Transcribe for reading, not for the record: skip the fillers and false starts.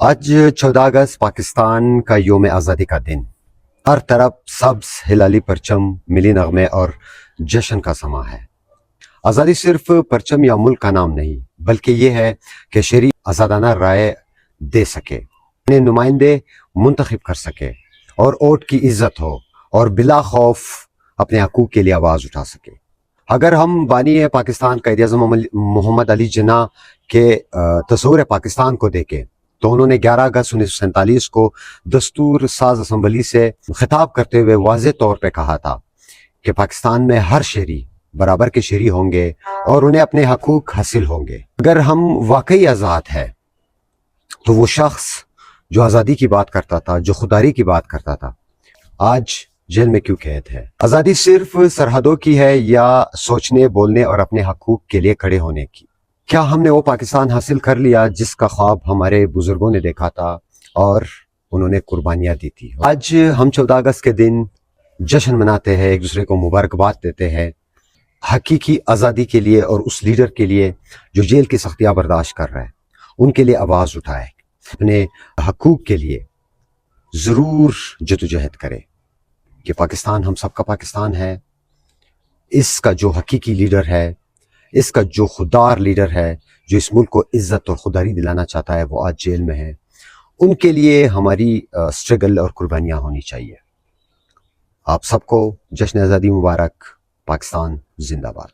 آج 14 اگست پاکستان کا یوم آزادی کا دن. ہر طرف سبز ہلالی پرچم، ملی نغمے اور جشن کا سما ہے. آزادی صرف پرچم یا ملک کا نام نہیں، بلکہ یہ ہے کہ شہری آزادانہ رائے دے سکے، اپنے نمائندے منتخب کر سکے اور ووٹ کی عزت ہو اور بلا خوف اپنے حقوق کے لیے آواز اٹھا سکے. اگر ہم بانی پاکستان قائد اعظم محمد علی جناح کے تصور پاکستان کو دیکھیں تو انہوں نے 11 اگست 1947 کو دستور ساز اسمبلی سے خطاب کرتے ہوئے واضح طور پہ کہا تھا کہ پاکستان میں ہر شہری برابر کے شہری ہوں گے اور انہیں اپنے حقوق حاصل ہوں گے. اگر ہم واقعی آزاد ہیں تو وہ شخص جو آزادی کی بات کرتا تھا، جو خودداری کی بات کرتا تھا، آج جیل میں کیوں قید ہے؟ آزادی صرف سرحدوں کی ہے یا سوچنے، بولنے اور اپنے حقوق کے لیے کھڑے ہونے کی؟ کیا ہم نے وہ پاکستان حاصل کر لیا جس کا خواب ہمارے بزرگوں نے دیکھا تھا اور انہوں نے قربانیاں دی تھی؟ آج ہم 14 اگست کے دن جشن مناتے ہیں، ایک دوسرے کو مبارکباد دیتے ہیں حقیقی آزادی کے لیے، اور اس لیڈر کے لیے جو جیل کی سختیاں برداشت کر رہا ہے، ان کے لیے آواز اٹھائے، اپنے حقوق کے لیے ضرور جدوجہد کرے کہ پاکستان ہم سب کا پاکستان ہے. اس کا جو حقیقی لیڈر ہے، اس کا جو خوددار لیڈر ہے، جو اس ملک کو عزت اور خودداری دلانا چاہتا ہے، وہ آج جیل میں ہے. ان کے لیے ہماری سٹرگل اور قربانیاں ہونی چاہیے. آپ سب کو جشن آزادی مبارک. پاکستان زندہ باد.